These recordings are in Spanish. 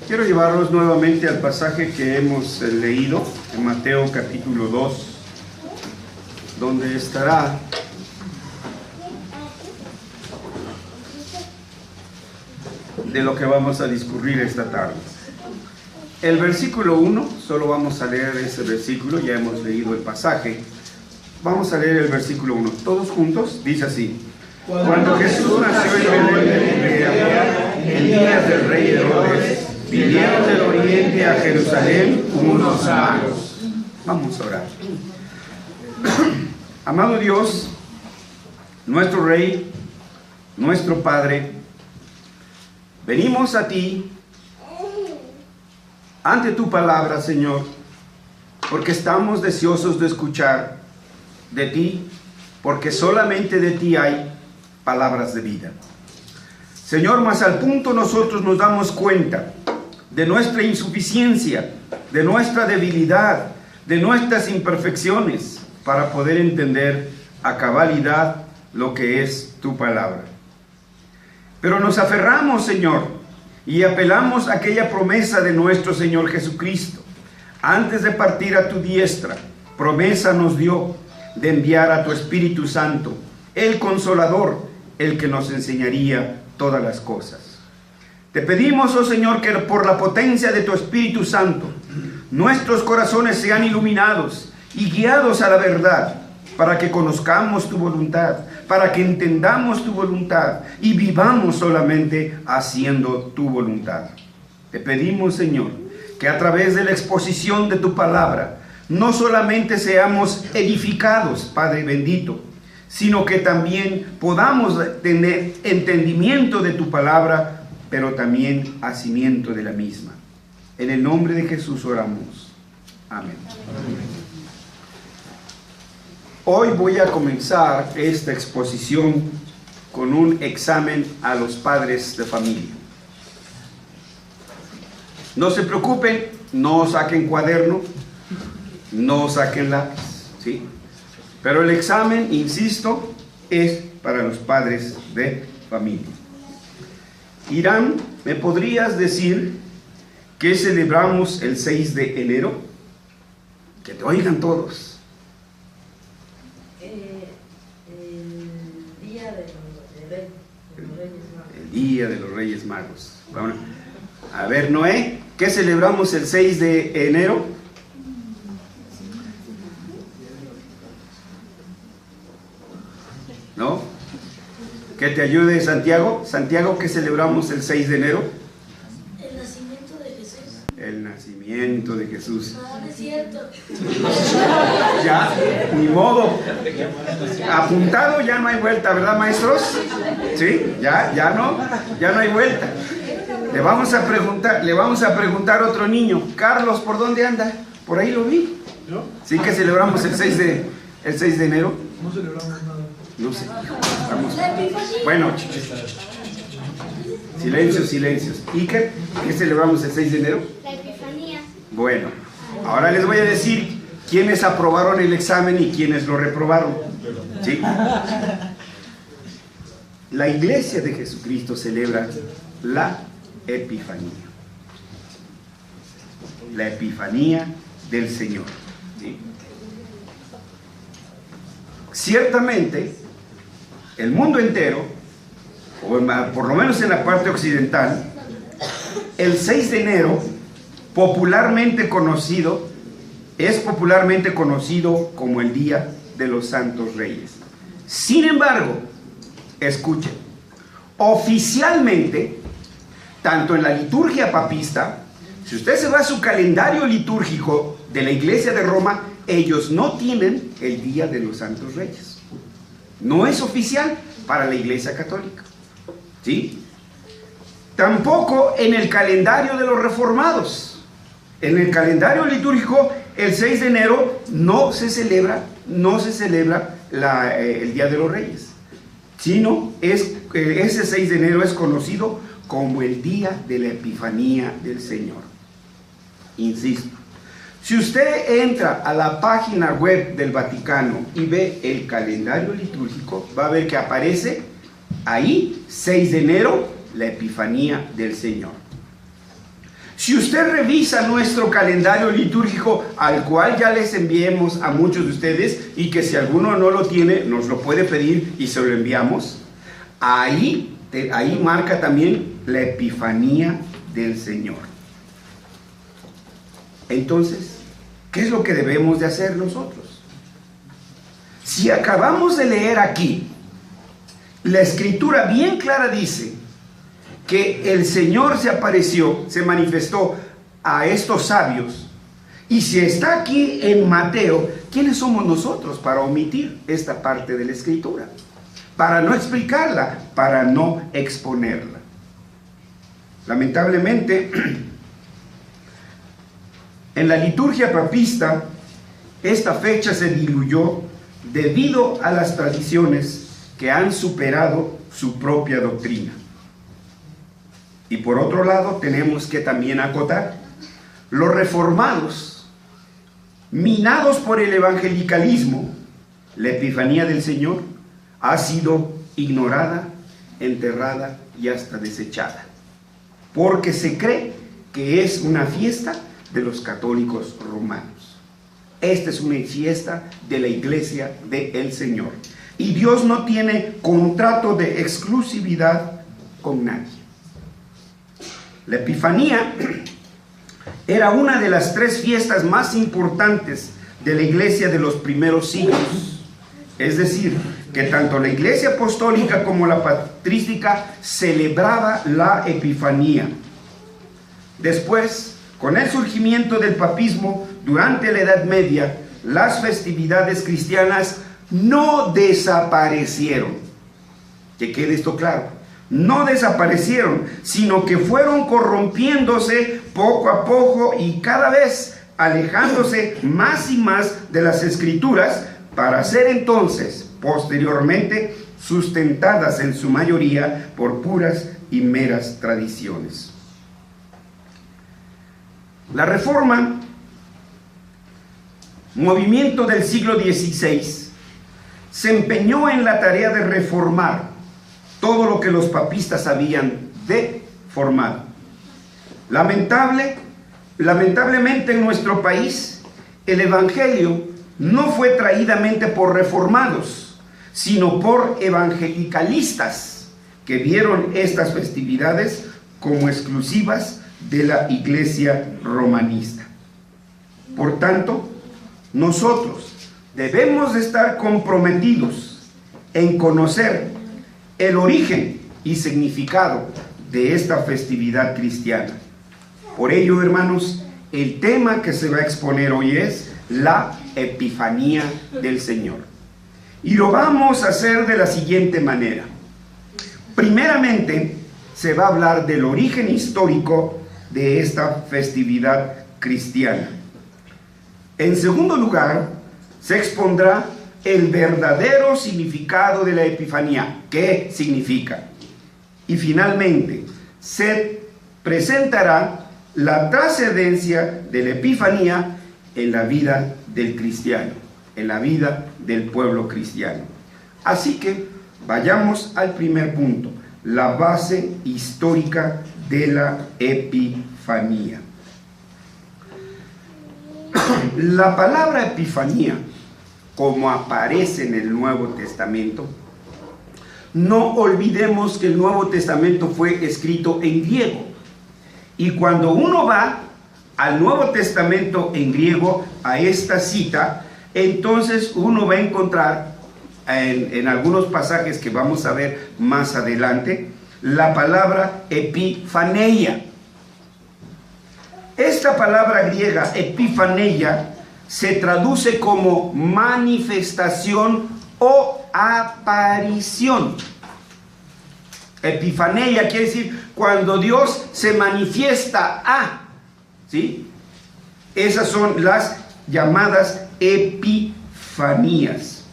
Quiero llevarlos nuevamente al pasaje que hemos leído en Mateo capítulo 2, donde estará de lo que vamos a discurrir esta tarde. El versículo 1, solo vamos a leer ese versículo, ya hemos leído el pasaje. Vamos a leer el versículo 1, todos juntos, dice así: Cuando Jesús nació en Belén de Judea, en días del rey Herodes, vinieron del oriente a Jerusalén unos magos. Vamos a orar. Amado Dios, nuestro Rey, nuestro Padre, venimos a ti, ante tu palabra, Señor, porque estamos deseosos de escuchar de ti, porque solamente de ti hay palabras de vida. Señor, más al punto nosotros nos damos cuenta de nuestra insuficiencia, de nuestra debilidad, de nuestras imperfecciones, para poder entender a cabalidad lo que es tu palabra. Pero nos aferramos, Señor, y apelamos a aquella promesa de nuestro Señor Jesucristo. Antes de partir a tu diestra, promesa nos dio de enviar a tu Espíritu Santo, el Consolador, el que nos enseñaría todas las cosas. Te pedimos, oh Señor, que por la potencia de tu Espíritu Santo, nuestros corazones sean iluminados y guiados a la verdad, para que conozcamos tu voluntad, para que entendamos tu voluntad y vivamos solamente haciendo tu voluntad. Te pedimos, Señor, que a través de la exposición de tu palabra, no solamente seamos edificados, Padre bendito, sino que también podamos tener entendimiento de tu palabra, pero también hacimiento de la misma. En el nombre de Jesús oramos. Amén. Hoy voy a comenzar esta exposición con un examen a los padres de familia. No se preocupen, no saquen cuaderno, no saquen lápiz, ¿sí? Pero el examen, insisto, es para los padres de familia. Irán, ¿me podrías decir qué celebramos el 6 de enero? Que te oigan todos. El día de los Reyes Magos. El día de los Reyes Magos. Bueno, a ver, Noé, ¿qué celebramos el 6 de enero? ¿No? Que te ayude Santiago. Santiago, ¿qué celebramos el 6 de enero? El nacimiento de Jesús. El nacimiento de Jesús. No, no es cierto. Ya, ni modo. Apuntado, ya no hay vuelta, ¿verdad, maestros? ¿Sí? Ya no hay vuelta. Le vamos a preguntar a otro niño. Carlos, ¿por dónde anda? Por ahí lo vi. ¿Yo? Sí, que celebramos el 6 de enero. No celebramos nada. No sé. Vamos. La Epifanía. Bueno, silencios. Iker, ¿qué celebramos el 6 de enero? La Epifanía. Bueno, ahora les voy a decir quiénes aprobaron el examen y quiénes lo reprobaron. ¿Sí? La Iglesia de Jesucristo celebra la Epifanía. La Epifanía del Señor. ¿Sí? Ciertamente, el mundo entero, o por lo menos en la parte occidental, el 6 de enero es popularmente conocido como el Día de los Santos Reyes. Sin embargo, escuchen, oficialmente, tanto en la liturgia papista, si usted se va a su calendario litúrgico de la Iglesia de Roma, ellos no tienen el Día de los Santos Reyes. No es oficial para la Iglesia Católica, ¿sí? Tampoco en el calendario de los reformados. En el calendario litúrgico, el 6 de enero no se celebra el Día de los Reyes, sino ese 6 de enero es conocido como el Día de la Epifanía del Señor. Insisto, si usted entra a la página web del Vaticano y ve el calendario litúrgico, va a ver que aparece ahí, 6 de enero, la Epifanía del Señor. Si usted revisa nuestro calendario litúrgico, al cual ya les enviemos a muchos de ustedes, y que si alguno no lo tiene, nos lo puede pedir y se lo enviamos, ahí marca también la Epifanía del Señor. Entonces, ¿qué es lo que debemos de hacer nosotros? Si acabamos de leer aquí, la Escritura bien clara dice que el Señor se apareció, se manifestó a estos sabios, y si está aquí en Mateo, ¿quiénes somos nosotros para omitir esta parte de la Escritura? Para no explicarla, para no exponerla. Lamentablemente, en la liturgia papista, esta fecha se diluyó debido a las tradiciones que han superado su propia doctrina. Y por otro lado, tenemos que también acotar, los reformados, minados por el evangelicalismo, la Epifanía del Señor ha sido ignorada, enterrada y hasta desechada, porque se cree que es una fiesta de los católicos romanos. Esta es una fiesta de la Iglesia del Señor, y Dios no tiene contrato de exclusividad con nadie. La Epifanía era una de las 3 fiestas más importantes de la Iglesia de los primeros siglos. Es decir, que tanto la Iglesia apostólica como la patrística celebraba la Epifanía. Después, con el surgimiento del papismo durante la Edad Media, las festividades cristianas no desaparecieron. Que quede esto claro. No desaparecieron, sino que fueron corrompiéndose poco a poco y cada vez alejándose más y más de las Escrituras, para ser entonces, posteriormente, sustentadas en su mayoría por puras y meras tradiciones. La Reforma, movimiento del siglo XVI, se empeñó en la tarea de reformar todo lo que los papistas habían deformado. Lamentablemente en nuestro país, el Evangelio no fue traídamente por reformados, sino por evangelicalistas que vieron estas festividades como exclusivas de la Iglesia romanista. Por tanto, nosotros debemos de estar comprometidos en conocer el origen y significado de esta festividad cristiana. Por ello, hermanos, el tema que se va a exponer hoy es la Epifanía del Señor. Y lo vamos a hacer de la siguiente manera. Primeramente, se va a hablar del origen histórico de esta festividad cristiana. En segundo lugar, se expondrá el verdadero significado de la Epifanía. ¿Qué significa? Y finalmente, se presentará la trascendencia de la Epifanía en la vida del cristiano, en la vida del pueblo cristiano. Así que vayamos al primer punto, la base histórica de la Epifanía. La palabra Epifanía, como aparece en el Nuevo Testamento, no olvidemos que el Nuevo Testamento fue escrito en griego, y cuando uno va al Nuevo Testamento en griego, a esta cita, entonces uno va a encontrar en algunos pasajes que vamos a ver más adelante, la palabra epifaneia. Esta palabra griega, epifaneia, se traduce como manifestación o aparición. Epifaneia quiere decir cuando Dios se manifiesta a, ¿sí? Esas son las llamadas epifanías.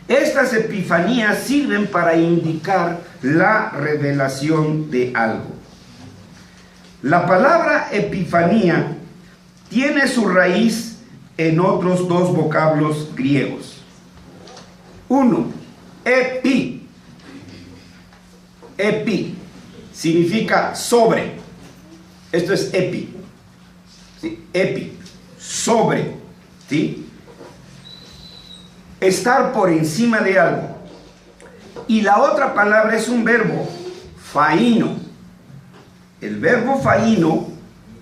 Estas epifanías sirven para indicar la revelación de algo. La palabra epifanía tiene su raíz en otros 2 vocablos griegos. Uno, epi. Epi significa sobre. Esto es epi. ¿Sí? Epi, sobre. ¿Sí? Estar por encima de algo. Y la otra palabra es un verbo, faino. El verbo faino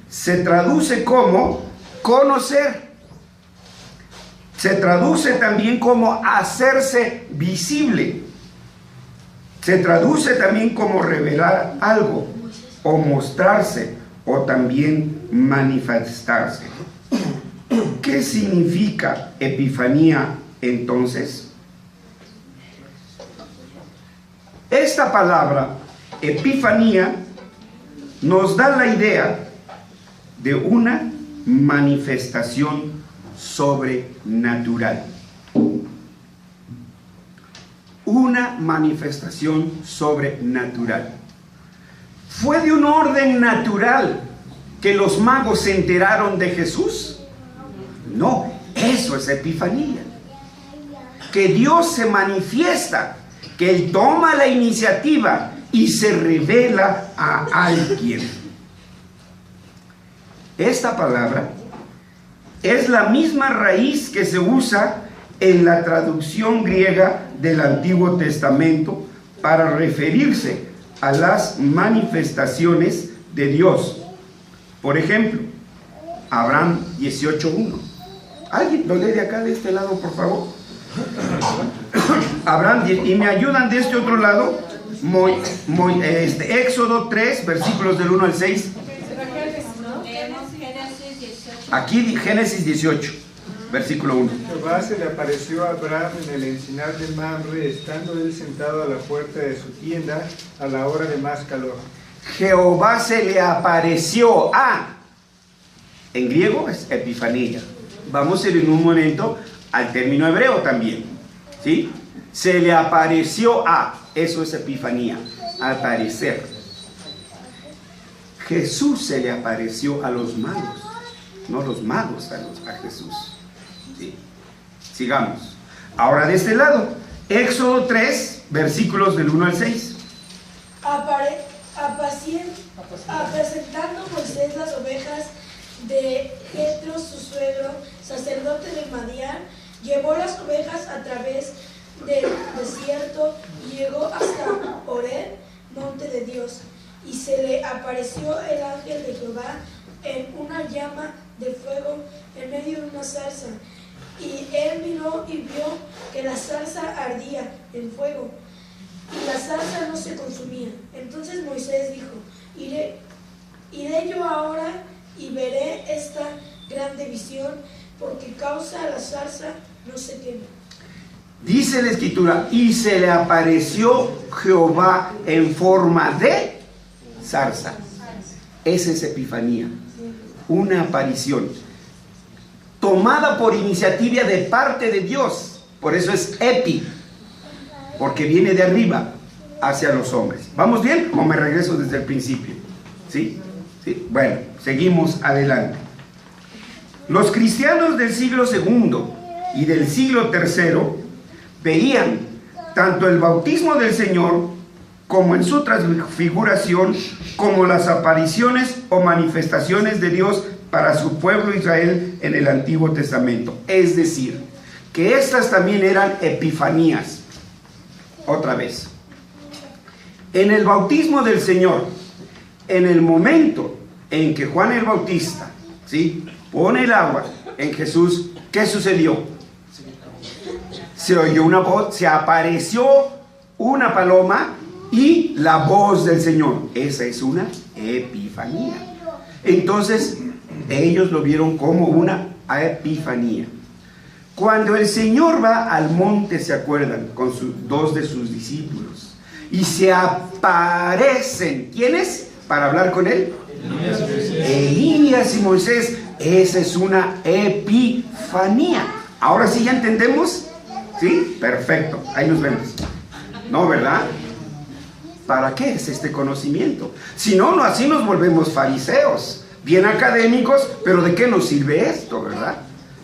se traduce como conocer. Se traduce también como hacerse visible. Se traduce también como revelar algo, o mostrarse, o también manifestarse. ¿Qué significa epifanía entonces? Esta palabra, epifanía, nos da la idea de una manifestación sobrenatural. Una manifestación sobrenatural. ¿Fue de un orden natural que los magos se enteraron de Jesús? No, eso es epifanía. Que Dios se manifiesta, que Él toma la iniciativa y se revela a alguien. Esta palabra es la misma raíz que se usa en la traducción griega del Antiguo Testamento para referirse a las manifestaciones de Dios. Por ejemplo, Abraham 18:1. ¿Alguien lo lee de acá, de este lado, por favor? Abraham, y me ayudan de este otro lado, Éxodo 3, versículos del 1 al 6. Aquí Génesis 18, versículo 1. Jehová se le apareció a Abraham en el encinar de Mamre, estando él sentado a la puerta de su tienda a la hora de más calor. Jehová se le apareció a, en griego es epifanía. Vamos a ir en un momento al término hebreo también, ¿sí? Se le apareció a, eso es epifanía, aparecer. Jesús se le apareció a los magos, no los magos a Jesús. ¿Sí? Sigamos. Ahora de este lado, Éxodo 3, versículos del 1 al 6. Apacentando Moisés las ovejas de Jetro, su suegro, sacerdote de Madián, llevó las ovejas a través del desierto y llegó hasta Horeb, monte de Dios. Y se le apareció el ángel de Jehová en una llama de fuego en medio de una zarza. Y él miró y vio que la zarza ardía en fuego, y la zarza no se consumía. Entonces Moisés dijo: iré yo ahora y veré esta grande visión, porque causa la zarza no se quema. Dice la Escritura, y se le apareció Jehová en forma de zarza. Esa es epifanía, una aparición tomada por iniciativa de parte de Dios. Por eso es epi, porque viene de arriba hacia los hombres. ¿Vamos bien? ¿O me regreso desde el principio? ¿Sí? ¿Sí? Bueno, seguimos adelante. Los cristianos del siglo II y del siglo III veían tanto el bautismo del Señor como en su transfiguración, como las apariciones o manifestaciones de Dios para su pueblo Israel en el Antiguo Testamento. Es decir, que estas también eran epifanías. Otra vez, en el bautismo del Señor, en el momento en que Juan el Bautista, ¿sí?, pone el agua en Jesús, ¿qué sucedió? Se oyó una voz, se apareció una paloma y la voz del Señor. Esa es una epifanía. Entonces ellos lo vieron como una epifanía. Cuando el Señor va al monte, ¿se acuerdan? Con dos de sus discípulos, y se aparecen, ¿quiénes? Para hablar con él, Elías y Moisés. Esa es una epifanía. Ahora sí ya entendemos, ¿sí? Perfecto, ahí nos vemos. ¿No, verdad? ¿Para qué es este conocimiento? Si no, así nos volvemos fariseos, bien académicos, pero ¿de qué nos sirve esto, verdad?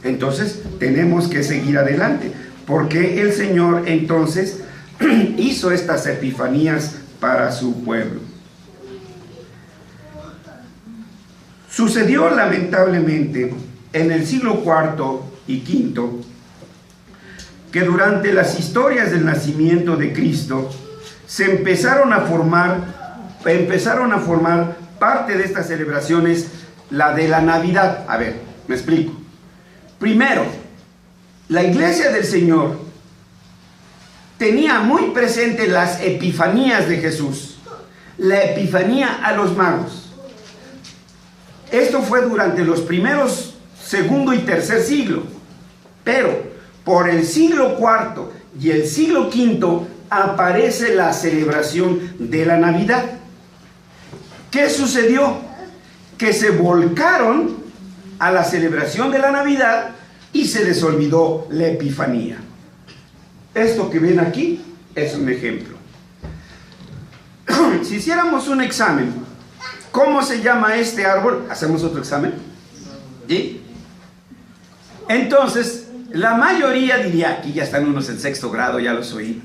Entonces tenemos que seguir adelante, porque el Señor entonces hizo estas epifanías para su pueblo. Sucedió lamentablemente en el siglo IV y V que durante las historias del nacimiento de Cristo se empezaron a formar parte de estas celebraciones, la de la Navidad. A ver, me explico. Primero, la Iglesia del Señor tenía muy presente las epifanías de Jesús, la epifanía a los magos. Esto fue durante los primeros, segundo y tercer siglo, pero por el siglo IV y el siglo V aparece la celebración de la Navidad. ¿Qué sucedió? Que se volcaron a la celebración de la Navidad y se les olvidó la Epifanía. Esto que ven aquí es un ejemplo. Si hiciéramos un examen, ¿cómo se llama este árbol? ¿Hacemos otro examen? ¿Sí? Entonces, la mayoría diría, aquí ya están unos en sexto grado, ya los oí,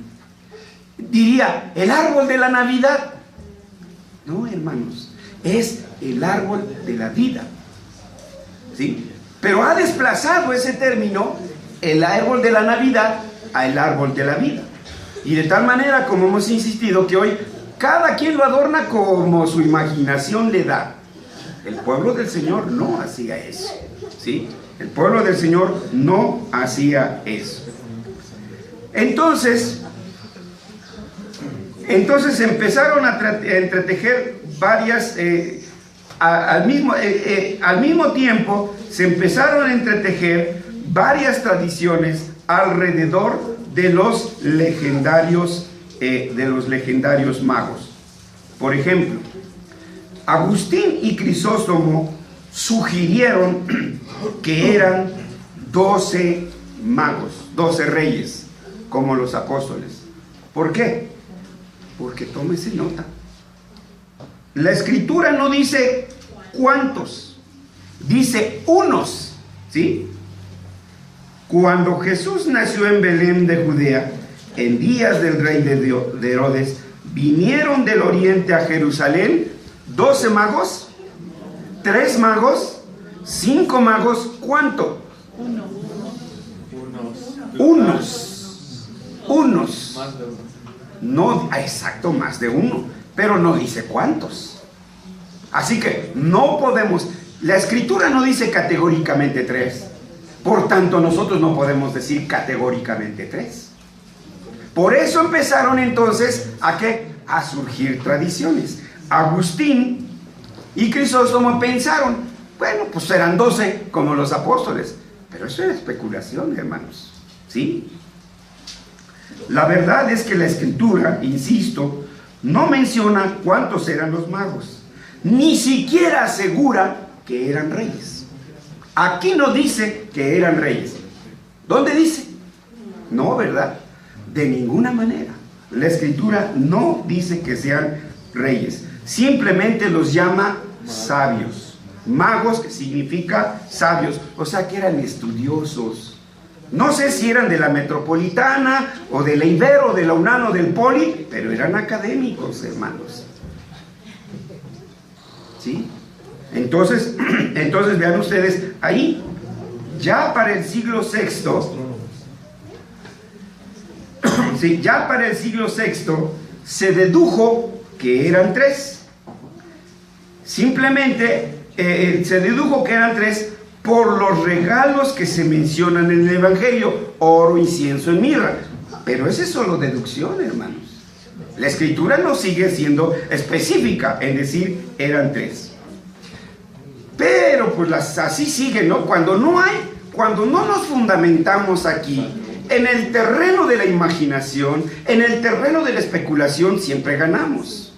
diría, el árbol de la Navidad. No, hermanos, es el árbol de la vida. ¿Sí? Pero ha desplazado ese término, el árbol de la Navidad, al árbol de la vida. Y de tal manera, como hemos insistido, que hoy cada quien lo adorna como su imaginación le da. El pueblo del Señor no hacía eso. ¿Sí? El pueblo del Señor no hacía eso. Entonces empezaron a entretejer varias, al mismo tiempo se empezaron a entretejer varias tradiciones alrededor de los legendarios magos. Por ejemplo, Agustín y Crisóstomo sugirieron que eran 12 magos, 12 reyes, como los apóstoles. ¿Por qué? Porque tómese nota. La Escritura no dice cuántos, dice unos, ¿sí? Cuando Jesús nació en Belén de Judea, en días del rey de Herodes, vinieron del oriente a Jerusalén 12 magos, 3 magos, 5 magos, ¿cuánto? Unos. No, exacto, más de uno, pero no dice cuántos. Así que no podemos, la Escritura no dice categóricamente 3, por tanto nosotros no podemos decir categóricamente 3. Por eso empezaron entonces ¿a qué? A surgir tradiciones. Agustín y Crisóstomo pensaron, bueno, pues serán 12 como los apóstoles, pero eso era especulación, hermanos, ¿sí? La verdad es que la Escritura, insisto, no menciona cuántos eran los magos, ni siquiera asegura que eran reyes. Aquí no dice que eran reyes. ¿Dónde dice? No, ¿verdad? De ninguna manera. La Escritura no dice que sean reyes, simplemente los llama sabios. Magos, que significa sabios, o sea que eran estudiosos. No sé si eran de la Metropolitana o de la Ibero, de la UNAM o del Poli, pero eran académicos, hermanos. ¿Sí? Entonces vean ustedes, ahí, ya para el siglo VI, sí, ya para el siglo VI se dedujo que eran 3. Simplemente se dedujo que eran 3 por los regalos que se mencionan en el Evangelio: oro, incienso y mirra. Pero esa es solo deducción, hermanos. La Escritura no sigue siendo específica en decir eran 3. Pero pues así sigue, ¿no? Cuando no nos fundamentamos aquí en el terreno de la imaginación, en el terreno de la especulación, siempre ganamos.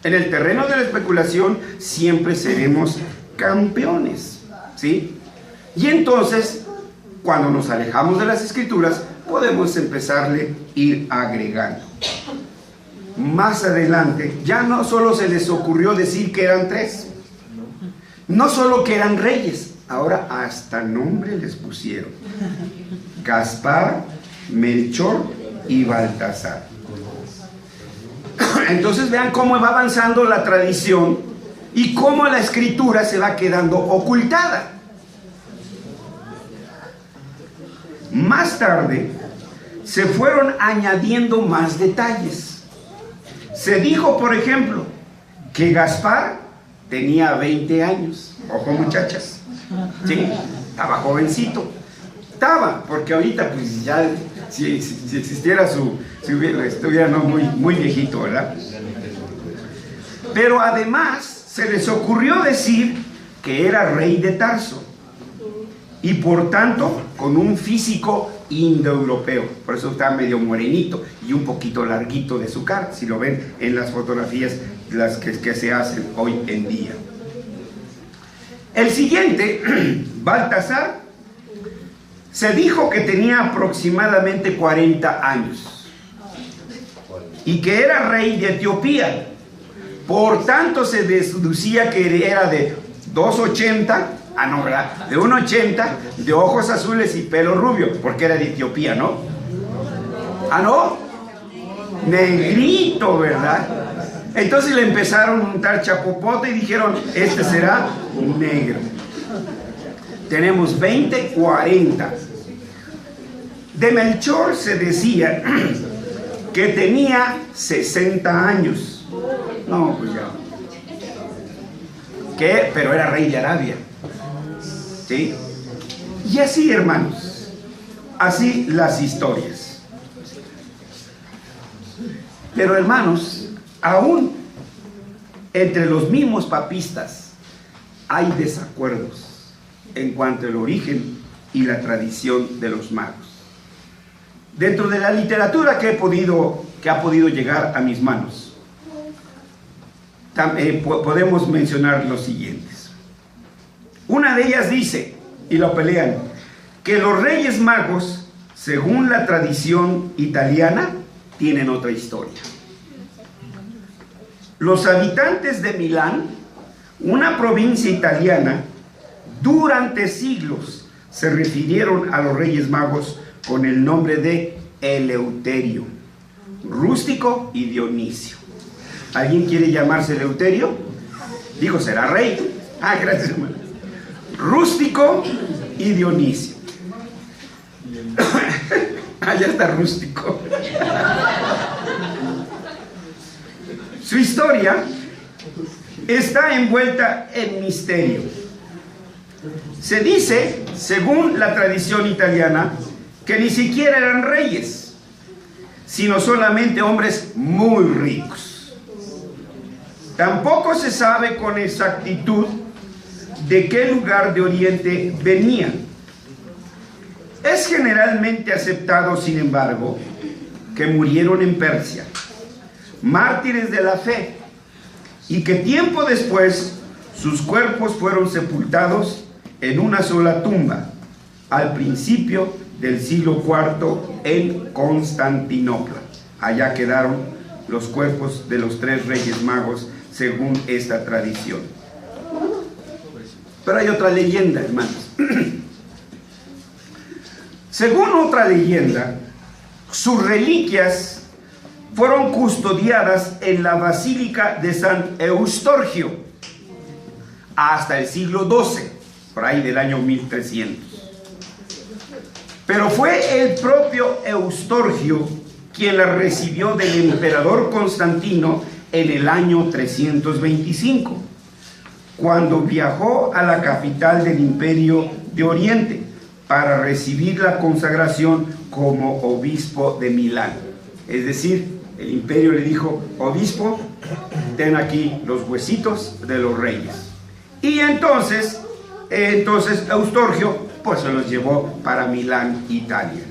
En el terreno de la especulación siempre seremos campeones, ¿sí? Y entonces, cuando nos alejamos de las Escrituras, podemos empezarle a ir agregando. Más adelante, ya no solo se les ocurrió decir que eran 3, no solo que eran reyes, ahora hasta nombre les pusieron: Gaspar, Melchor y Baltasar. Entonces vean cómo va avanzando la tradición y cómo la escritura se va quedando ocultada. Más tarde se fueron añadiendo más detalles. Se dijo, por ejemplo, que Gaspar tenía 20 años. Ojo, muchachas. Sí, estaba jovencito. Estaba, porque ahorita pues ya, si existiera estuviera no, muy viejito, ¿verdad? Pero además se les ocurrió decir que era rey de Tarso y por tanto con un físico indoeuropeo. Por eso está medio morenito y un poquito larguito de su cara, si lo ven en las fotografías las que se hacen hoy en día. El siguiente, Baltasar, se dijo que tenía aproximadamente 40 años y que era rey de Etiopía. Por tanto se deducía que era de 2,80, no, ¿verdad? De 1,80, de ojos azules y pelo rubio, porque era de Etiopía, ¿no? ¿No? Negrito, ¿verdad? Entonces le empezaron a untar chapopote y dijeron, este será negro. Tenemos 20, 40. De Melchor se decía que tenía 60 años. No, pues ya. Pero era rey de Arabia. ¿Sí? Y así, hermanos, así las historias. Pero, hermanos, aún entre los mismos papistas hay desacuerdos en cuanto al origen y la tradición de los magos. Dentro de la literatura que ha podido llegar a mis manos, podemos mencionar los siguientes. Una de ellas dice, y lo pelean, que los Reyes Magos, según la tradición italiana, tienen otra historia. Los habitantes de Milán, una provincia italiana, durante siglos se refirieron a los Reyes Magos con el nombre de Eleuterio, Rústico y Dionisio. ¿Alguien quiere llamarse Eleuterio? Digo, será rey. Gracias, hermano. Rústico y Dionisio. Ya está Rústico. Su historia está envuelta en misterio. Se dice, según la tradición italiana, que ni siquiera eran reyes, sino solamente hombres muy ricos. Tampoco se sabe con exactitud de qué lugar de Oriente venían. Es generalmente aceptado, sin embargo, que murieron en Persia, mártires de la fe, y que tiempo después sus cuerpos fueron sepultados en una sola tumba, al principio del siglo IV en Constantinopla. Allá quedaron los cuerpos de los 3 reyes magos, según esta tradición. Pero hay otra leyenda, hermanos. Según otra leyenda, sus reliquias fueron custodiadas en la Basílica de San Eustorgio hasta el siglo XII, por ahí del año 1300. Pero fue el propio Eustorgio quien la recibió del emperador Constantino en el año 325, cuando viajó a la capital del Imperio de Oriente para recibir la consagración como obispo de Milán. Es decir, el imperio le dijo, obispo, ten aquí los huesitos de los reyes. Y entonces Eustorgio pues se los llevó para Milán, Italia.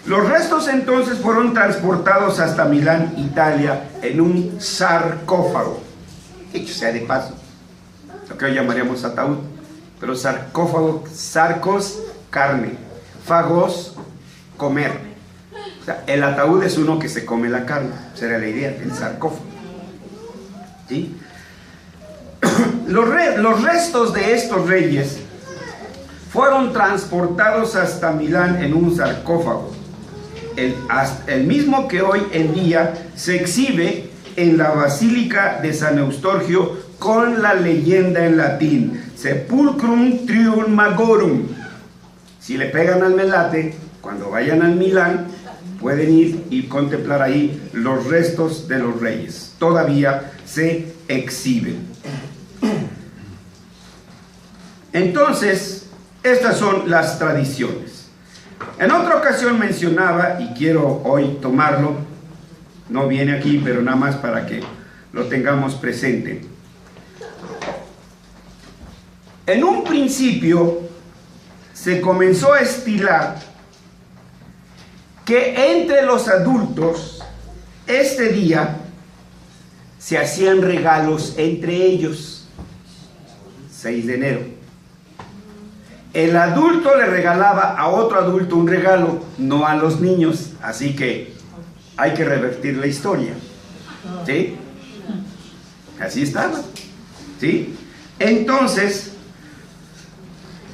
Los restos entonces fueron transportados hasta Milán, Italia, en un sarcófago. Dicho sea de paso, lo que hoy llamaríamos ataúd, pero sarcófago, sarcos, carne, fagos, comer. O sea, el ataúd es uno que se come la carne, será la idea, el sarcófago. ¿Sí? Los restos de estos reyes fueron transportados hasta Milán en un sarcófago, el mismo que hoy en día se exhibe en la Basílica de San Eustorgio con la leyenda en latín: Sepulcrum Trium Magorum. Si le pegan al melate, cuando vayan al Milán, pueden ir y contemplar ahí los restos de los reyes. Todavía se exhiben. Entonces, estas son las tradiciones. En otra ocasión mencionaba, y quiero hoy tomarlo, no viene aquí, pero nada más para que lo tengamos presente. En un principio se comenzó a estilar que entre los adultos este día se hacían regalos entre ellos. 6 de enero. El adulto le regalaba a otro adulto un regalo, no a los niños. Así que hay que revertir la historia. ¿Sí? Así estaba. ¿Sí? Entonces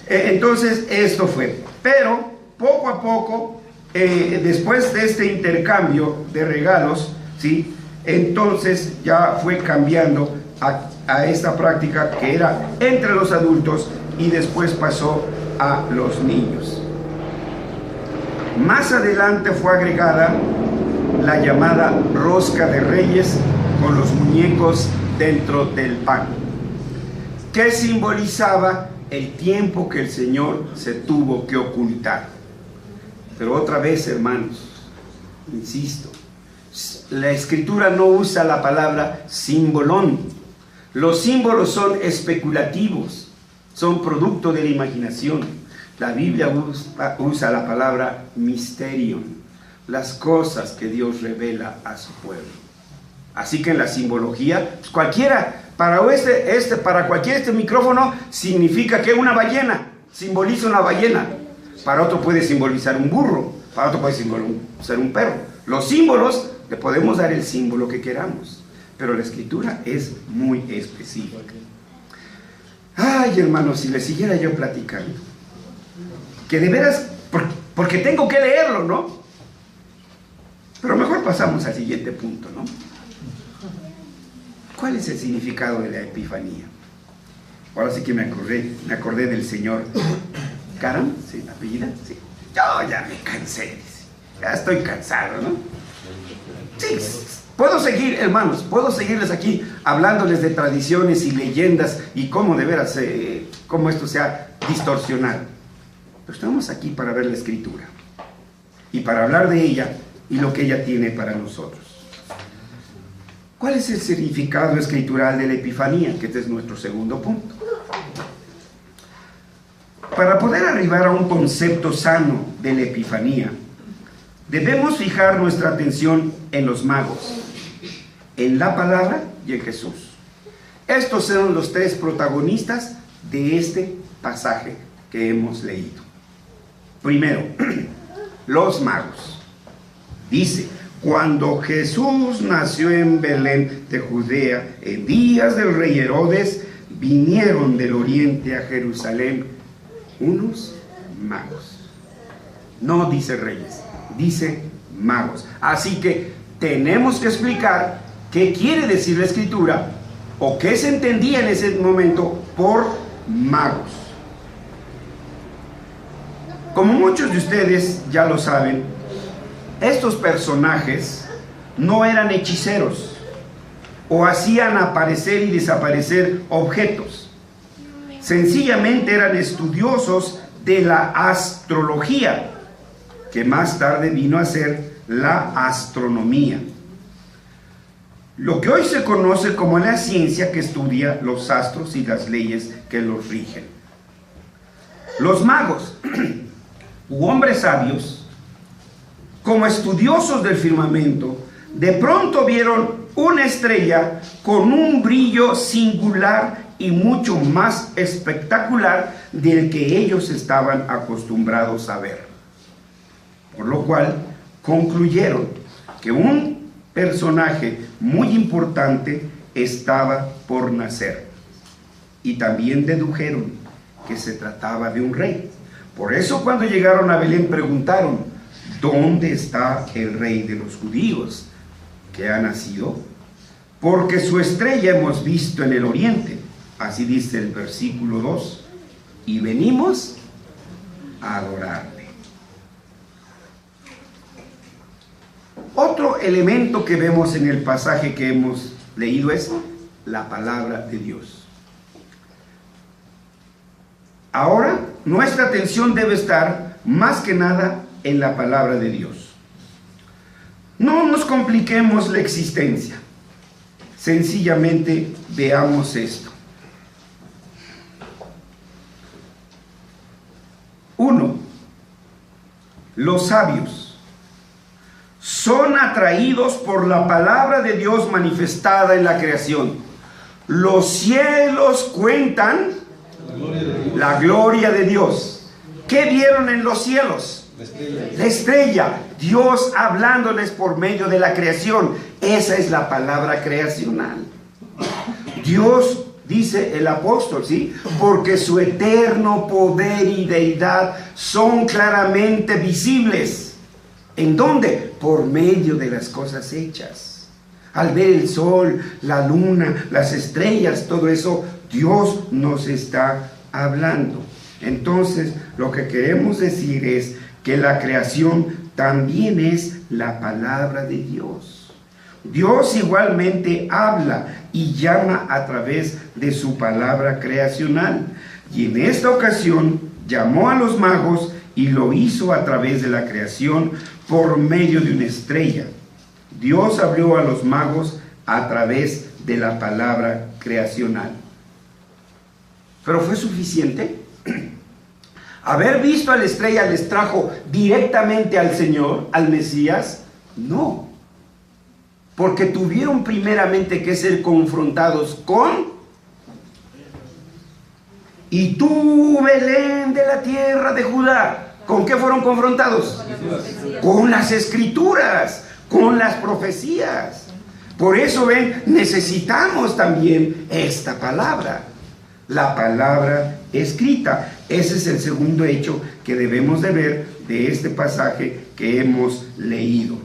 esto fue. Pero poco a poco, después de este intercambio de regalos, ¿sí?, entonces ya fue cambiando a esta práctica que era entre los adultos, y después pasó a los niños. Más adelante fue agregada la llamada rosca de Reyes con los muñecos dentro del pan, que simbolizaba el tiempo que el Señor se tuvo que ocultar. Pero otra vez, hermanos, insisto, la Escritura no usa la palabra simbolón. Los símbolos son especulativos, son producto de la imaginación. La Biblia usa la palabra misterio, las cosas que Dios revela a su pueblo. Así que en la simbología, pues cualquiera, para cualquiera este micrófono significa que una ballena, simboliza una ballena. Para otro puede simbolizar un burro, para otro puede simbolizar un perro. Los símbolos, le podemos dar el símbolo que queramos, pero la Escritura es muy específica. Ay, hermanos, si les siguiera yo platicando, que de veras, porque tengo que leerlo, ¿no? Pero mejor pasamos al siguiente punto, ¿no? ¿Cuál es el significado de la Epifanía? Ahora sí que me acordé del señor Caram, ¿sí? ¿Apellida? Sí. Yo ya me cansé, ya estoy cansado, ¿no? Sí, puedo seguir, hermanos, puedo seguirles aquí hablándoles de tradiciones y leyendas y cómo de veras, cómo esto se ha distorsionado. Pero estamos aquí para ver la Escritura y para hablar de ella y lo que ella tiene para nosotros. ¿Cuál es el significado escritural de la Epifanía? Que este es nuestro segundo punto. Para poder arribar a un concepto sano de la Epifanía, debemos fijar nuestra atención en los magos, en la palabra y en Jesús. Estos son los 3 protagonistas de este pasaje que hemos leído. Primero, los magos. Dice: cuando Jesús nació en Belén de Judea, en días del rey Herodes, vinieron del oriente a Jerusalén unos magos. No dice reyes, dice magos. Así que tenemos que explicar qué quiere decir la Escritura o qué se entendía en ese momento por magos. Como muchos de ustedes ya lo saben, estos personajes no eran hechiceros o hacían aparecer y desaparecer objetos. Sencillamente eran estudiosos de la astrología, que más tarde vino a ser la astronomía. Lo que hoy se conoce como la ciencia que estudia los astros y las leyes que los rigen. Los magos u hombres sabios, como estudiosos del firmamento, de pronto vieron una estrella con un brillo singular y mucho más espectacular del que ellos estaban acostumbrados a ver. Por lo cual concluyeron que un personaje muy importante estaba por nacer. Y también dedujeron que se trataba de un rey. Por eso cuando llegaron a Belén preguntaron: ¿dónde está el rey de los judíos que ha nacido? porque su estrella hemos visto en el oriente. Así dice el versículo 2. Y venimos a adorarle. Otro elemento que vemos en el pasaje que hemos leído es la palabra de Dios. Ahora, nuestra atención debe estar más que nada en la palabra de Dios. No nos compliquemos la existencia. Sencillamente veamos esto. 1. Los sabios son atraídos por la palabra de Dios manifestada en la creación. Los cielos cuentan la gloria de Dios. ¿Qué vieron en los cielos? La estrella. Dios hablándoles por medio de la creación. Esa es la palabra creacional. Dios, dice el apóstol, ¿sí? Porque su eterno poder y deidad son claramente visibles. ¿En dónde? Por medio de las cosas hechas. Al ver el sol, la luna, las estrellas, todo eso, Dios nos está hablando. Entonces, lo que queremos decir es que la creación también es la palabra de Dios. Dios igualmente habla y llama a través de su palabra creacional. Y en esta ocasión llamó a los magos y lo hizo a través de la creación por medio de una estrella. Dios habló a los magos a través de la palabra creacional. ¿Pero fue suficiente? ¿Haber visto a la estrella les trajo directamente al Señor, al Mesías? No. Porque tuvieron primeramente que ser confrontados con... Y tú, Belén de la tierra de Judá, ¿con qué fueron confrontados? Con las escrituras, con las profecías. Por eso ven, necesitamos también esta palabra, la palabra escrita. Ese es el segundo hecho que debemos de ver de este pasaje que hemos leído.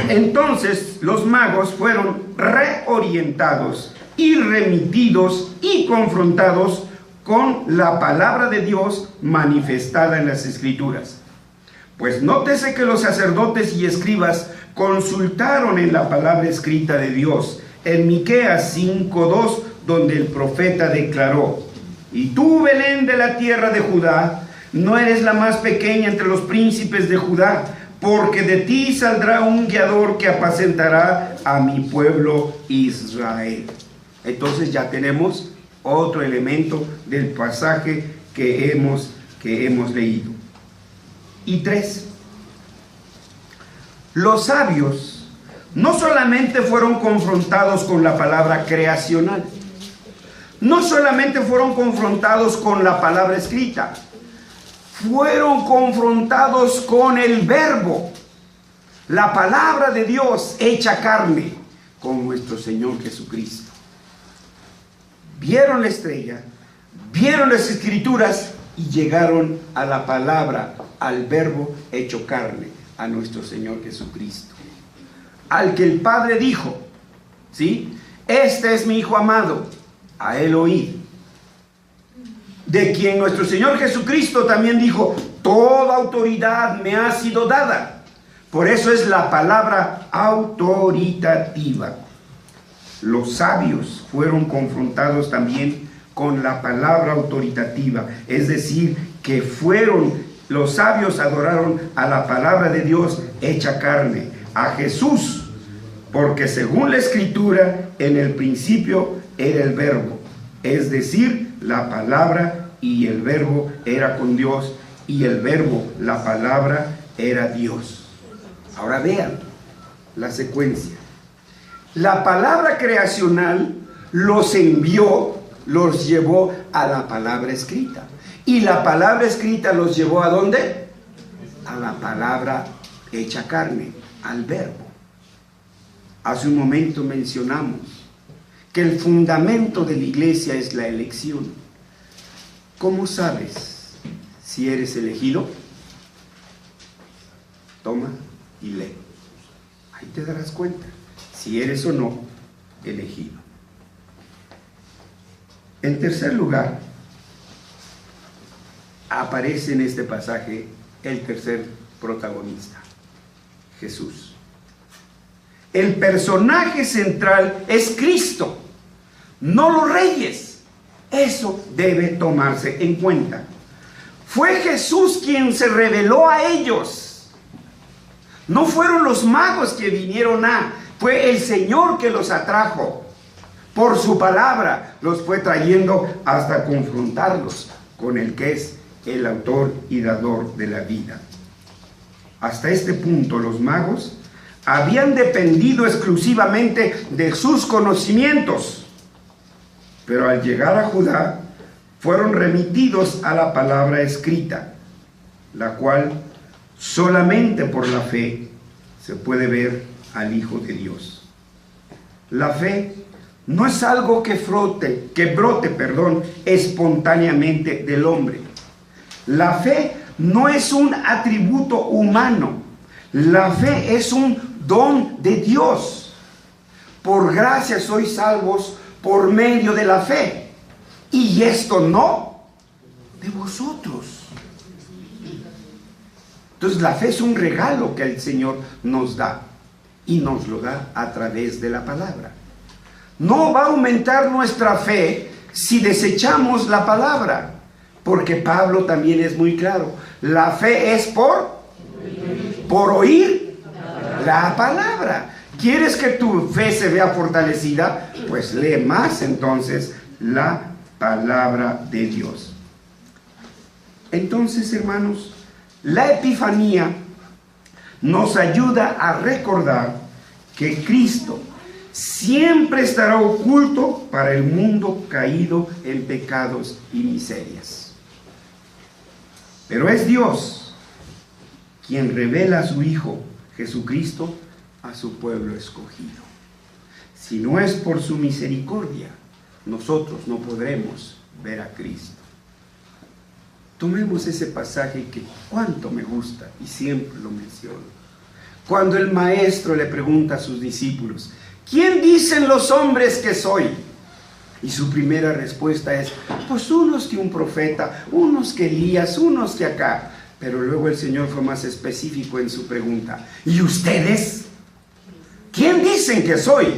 Entonces los magos fueron reorientados y remitidos y confrontados con la palabra de Dios manifestada en las Escrituras. Pues nótese que los sacerdotes y escribas consultaron en la palabra escrita de Dios, en Miqueas 5:2, donde el profeta declaró: y tú, Belén de la tierra de Judá, no eres la más pequeña entre los príncipes de Judá, porque de ti saldrá un guiador que apacentará a mi pueblo Israel. Entonces ya tenemos otro elemento del pasaje que hemos leído. Y 3. Los sabios no solamente fueron confrontados con la palabra creacional, no solamente fueron confrontados con la palabra escrita, fueron confrontados con el verbo, la palabra de Dios hecha carne, con nuestro Señor Jesucristo. Vieron la estrella, vieron las escrituras y llegaron a la palabra, al verbo hecho carne, a nuestro Señor Jesucristo, al que el Padre dijo, ¿sí? Este es mi Hijo amado, a él oíd. De quien nuestro Señor Jesucristo también dijo: toda autoridad me ha sido dada. Por eso es la palabra autoritativa. Los sabios fueron confrontados también con la palabra autoritativa, es decir, que los sabios adoraron a la palabra de Dios hecha carne, a Jesús, porque según la Escritura, en el principio era el verbo, es decir, la palabra, y el verbo era con Dios, y el verbo, la palabra, era Dios. Ahora vean la secuencia. La palabra creacional los envió, los llevó a la palabra escrita. Y la palabra escrita los llevó ¿a dónde? A la palabra hecha carne, al verbo. Hace un momento mencionamos que el fundamento de la iglesia es la elección. ¿Cómo sabes si eres elegido? Toma y lee. Ahí te darás cuenta. si eres o no elegido. En tercer lugar, aparece en este pasaje el tercer protagonista, Jesús. El personaje central es Cristo, no los reyes. Eso debe tomarse en cuenta. Fue Jesús quien se reveló a ellos. No fueron los magos que vinieron fue el Señor que los atrajo. Por su palabra los fue trayendo hasta confrontarlos con el que es el autor y dador de la vida. Hasta este punto los magos habían dependido exclusivamente de sus conocimientos, pero al llegar a Judá fueron remitidos a la palabra escrita, la cual solamente por la fe se puede ver al Hijo de Dios. La fe no es algo que brote, espontáneamente del hombre. La fe no es un atributo humano. La fe es un don de Dios. Por gracia sois salvos por medio de la fe. Y esto no de vosotros. Entonces la fe es un regalo que el Señor nos da. Y nos lo da a través de la palabra. No va a aumentar nuestra fe si desechamos la palabra. Porque Pablo también es muy claro. La fe es por oír la palabra. ¿Quieres que tu fe se vea fortalecida? Pues lee más entonces la palabra de Dios. Entonces, hermanos, la Epifanía nos ayuda a recordar que Cristo siempre estará oculto para el mundo caído en pecados y miserias. Pero es Dios quien revela a su Hijo Jesucristo a su pueblo escogido. Si no es por su misericordia, nosotros no podremos ver a Cristo. Tomemos ese pasaje que cuánto me gusta y siempre lo menciono. Cuando el maestro le pregunta a sus discípulos, ¿quién dicen los hombres que soy? Y su primera respuesta es, pues unos que un profeta, unos que Elías, unos que acá. Pero luego el Señor fue más específico en su pregunta. ¿Y ustedes? ¿Quién dicen que soy?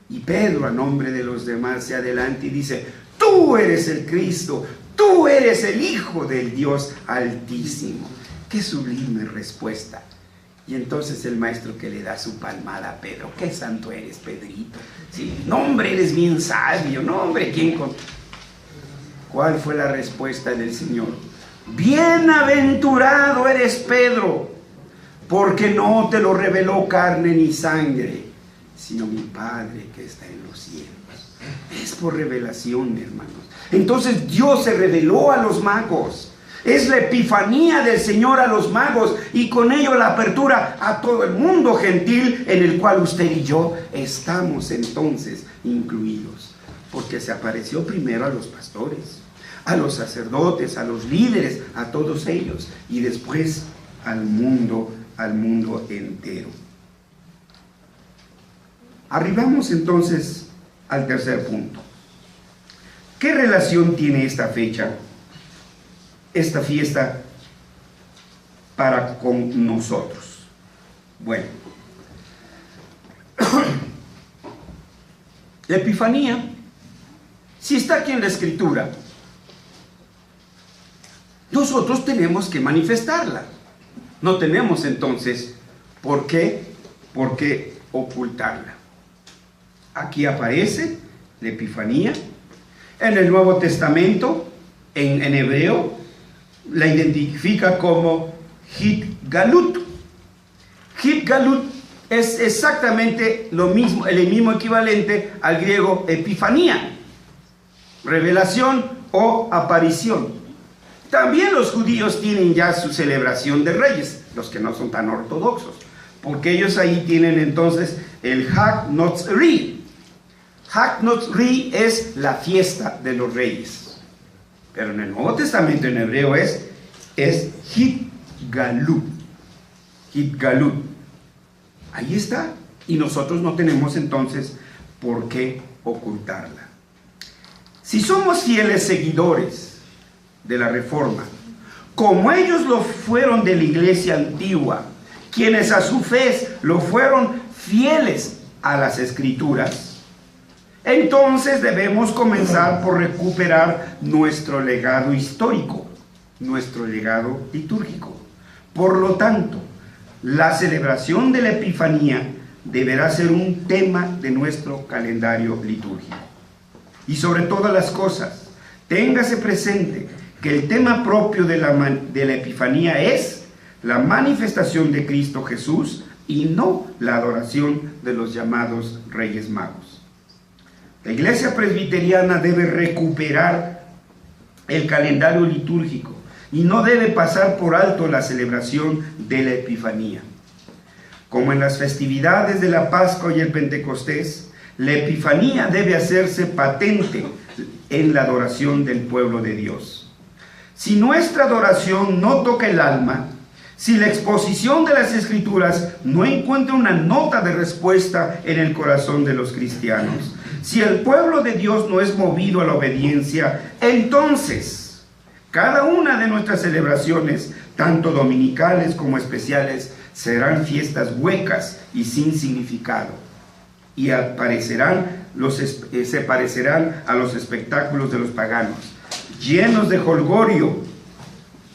Y Pedro, a nombre de los demás, se adelanta y dice, tú eres el Cristo, tú eres el Hijo del Dios Altísimo. ¡Qué sublime respuesta! Y entonces el maestro que le da su palmada a Pedro, ¡qué santo eres, Pedrito! Sí, no, hombre, eres bien sabio, no, hombre, ¿quién con...? ¿Cuál fue la respuesta del Señor? Bienaventurado eres, Pedro, porque no te lo reveló carne ni sangre, sino mi Padre que está en los cielos. Es por revelación, hermanos. Entonces Dios se reveló a los magos. Es la epifanía del Señor a los magos y con ello la apertura a todo el mundo gentil en el cual usted y yo estamos entonces incluidos. Porque se apareció primero a los pastores, a los sacerdotes, a los líderes, a todos ellos y después al mundo entero. Arribamos entonces al tercer punto. ¿Qué relación tiene esta fecha, esta fiesta, para con nosotros? Bueno, la Epifanía, si está aquí en la Escritura, nosotros tenemos que manifestarla. No tenemos entonces por qué ocultarla. Aquí aparece la Epifanía. En el Nuevo Testamento, en hebreo, la identifica como Hitgalut. Hitgalut es exactamente lo mismo, el mismo equivalente al griego Epifanía, revelación o aparición. También los judíos tienen ya su celebración de Reyes, los que no son tan ortodoxos, porque ellos ahí tienen entonces el Hag Notzri. Hag Notzri es la fiesta de los reyes, pero en el Nuevo Testamento en hebreo es Hitgalut. Hitgalut. Ahí está. Y nosotros no tenemos entonces por qué ocultarla. Si somos fieles seguidores de la Reforma, como ellos lo fueron de la iglesia antigua, quienes a su vez lo fueron fieles a las Escrituras, entonces debemos comenzar por recuperar nuestro legado histórico, nuestro legado litúrgico. Por lo tanto, la celebración de la Epifanía deberá ser un tema de nuestro calendario litúrgico. Y sobre todas las cosas, téngase presente que el tema propio de la Epifanía es la manifestación de Cristo Jesús y no la adoración de los llamados Reyes Magos. La Iglesia Presbiteriana debe recuperar el calendario litúrgico y no debe pasar por alto la celebración de la Epifanía. Como en las festividades de la Pascua y el Pentecostés, la Epifanía debe hacerse patente en la adoración del pueblo de Dios. Si nuestra adoración no toca el alma, si la exposición de las Escrituras no encuentra una nota de respuesta en el corazón de los cristianos, si el pueblo de Dios no es movido a la obediencia, entonces cada una de nuestras celebraciones, tanto dominicales como especiales, serán fiestas huecas y sin significado, y se parecerán a los espectáculos de los paganos, llenos de jolgorio,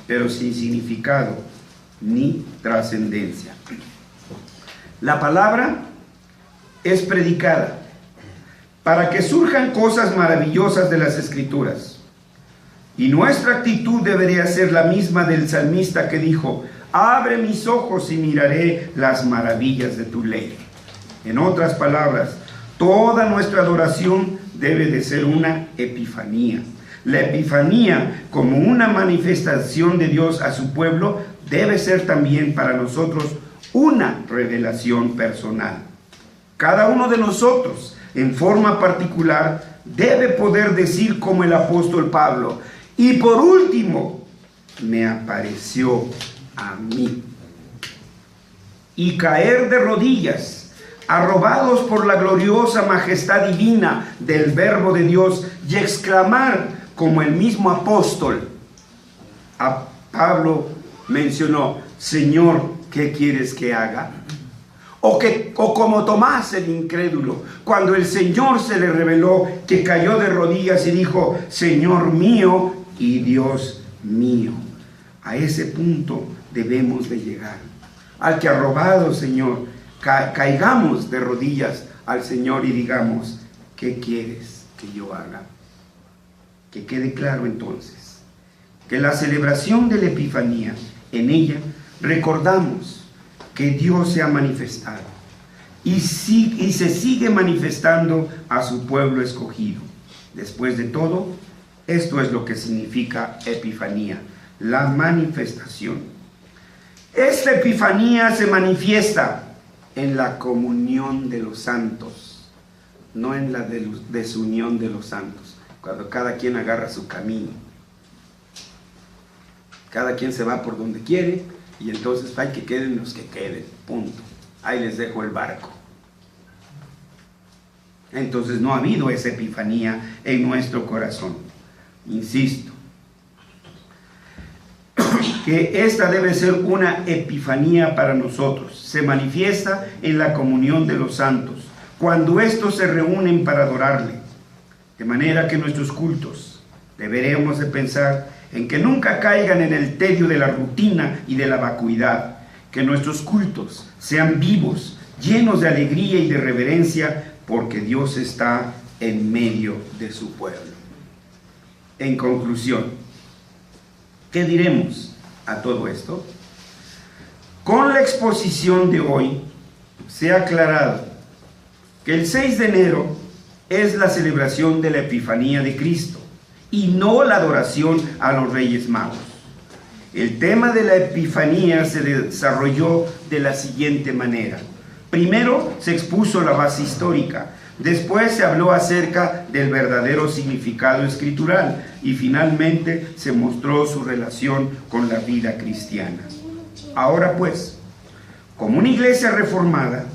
pero sin significado ni trascendencia. La palabra es predicada para que surjan cosas maravillosas de las Escrituras, y nuestra actitud debería ser la misma del salmista que dijo: abre mis ojos y miraré las maravillas de tu ley. En otras palabras, toda nuestra adoración debe de ser una epifanía. La epifanía, como una manifestación de Dios a su pueblo, debe ser también para nosotros una revelación personal. Cada uno de nosotros, en forma particular, debe poder decir como el apóstol Pablo: y por último, me apareció a mí. Y caer de rodillas, arrobados por la gloriosa majestad divina del Verbo de Dios, y exclamar como el mismo apóstol a Pablo mencionó: Señor, ¿qué quieres que haga? O como Tomás el incrédulo, cuando el Señor se le reveló, que cayó de rodillas y dijo: Señor mío y Dios mío. A ese punto debemos de llegar, al que arrobados, Señor, caigamos de rodillas al Señor y digamos: ¿qué quieres que yo haga? Que quede claro entonces que la celebración de la Epifanía, en ella recordamos que Dios se ha manifestado y se sigue manifestando a su pueblo escogido. Después de todo, esto es lo que significa Epifanía: la manifestación. Esta Epifanía se manifiesta en la comunión de los santos, no en la desunión de los santos, cuando cada quien agarra su camino, cada quien se va por donde quiere, y entonces hay que queden los que queden, punto, ahí les dejo el barco. Entonces no ha habido esa Epifanía en nuestro corazón. Insisto que esta debe ser una epifanía para nosotros. Se manifiesta en la comunión de los santos, cuando estos se reúnen para adorarle. De manera que nuestros cultos deberemos de pensar en que nunca caigan en el tedio de la rutina y de la vacuidad. Que nuestros cultos sean vivos, llenos de alegría y de reverencia, porque Dios está en medio de su pueblo. En conclusión, ¿qué diremos a todo esto? Con la exposición de hoy se ha aclarado que el 6 de enero es la celebración de la Epifanía de Cristo y no la adoración a los Reyes Magos. El tema de la Epifanía se desarrolló de la siguiente manera. Primero se expuso la base histórica, después se habló acerca del verdadero significado escritural y finalmente se mostró su relación con la vida cristiana. Ahora pues, como una iglesia reformada,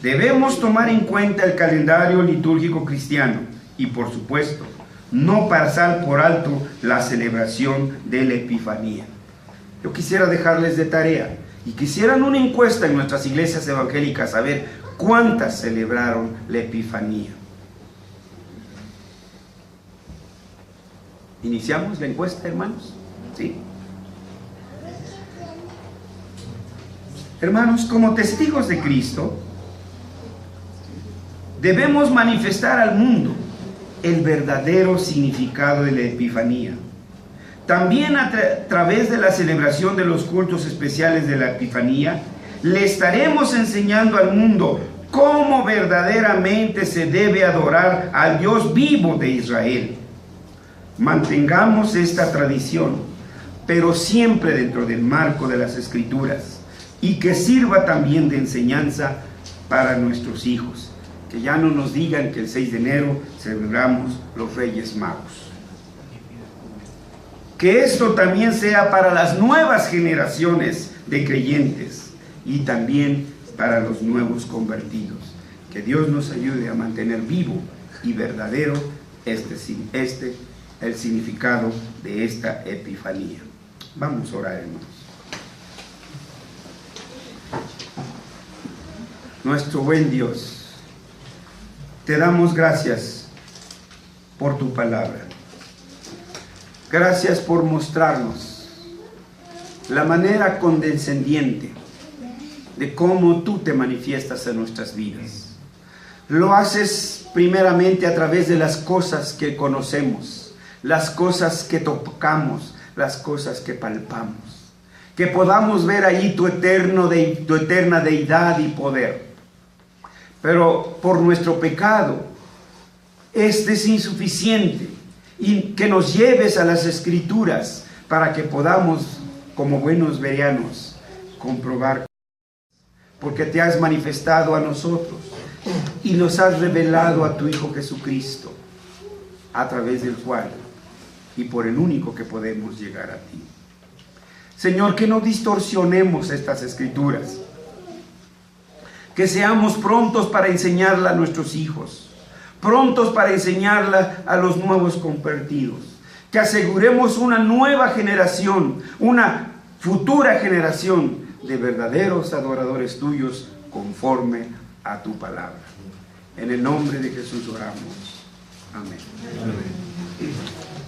Debemos tomar en cuenta el calendario litúrgico cristiano y, por supuesto, no pasar por alto la celebración de la Epifanía. Yo quisiera dejarles de tarea y quisieran una encuesta en nuestras iglesias evangélicas a ver cuántas celebraron la Epifanía. ¿Iniciamos la encuesta, hermanos? ¿Sí? Hermanos, como testigos de Cristo, debemos manifestar al mundo el verdadero significado de la Epifanía. También a través de la celebración de los cultos especiales de la Epifanía, le estaremos enseñando al mundo cómo verdaderamente se debe adorar al Dios vivo de Israel. Mantengamos esta tradición, pero siempre dentro del marco de las Escrituras, y que sirva también de enseñanza para nuestros hijos. Que ya no nos digan que el 6 de enero celebramos los Reyes Magos. Que esto también sea para las nuevas generaciones de creyentes y también para los nuevos convertidos. Que Dios nos ayude a mantener vivo y verdadero el significado de esta Epifanía. Vamos a orar, hermanos. Nuestro buen Dios, te damos gracias por tu palabra. Gracias por mostrarnos la manera condescendiente de cómo tú te manifiestas en nuestras vidas. Lo haces primeramente a través de las cosas que conocemos, las cosas que tocamos, las cosas que palpamos. Que podamos ver ahí tu eterna deidad y poder. Pero por nuestro pecado, este es insuficiente. Y que nos lleves a las Escrituras para que podamos, como buenos bereanos, comprobar. Porque te has manifestado a nosotros y nos has revelado a tu Hijo Jesucristo, a través del cual y por el único que podemos llegar a ti. Señor, que no distorsionemos estas Escrituras, que seamos prontos para enseñarla a nuestros hijos, prontos para enseñarla a los nuevos convertidos, que aseguremos una nueva generación, una futura generación de verdaderos adoradores tuyos conforme a tu palabra. En el nombre de Jesús oramos. Amén. Amén.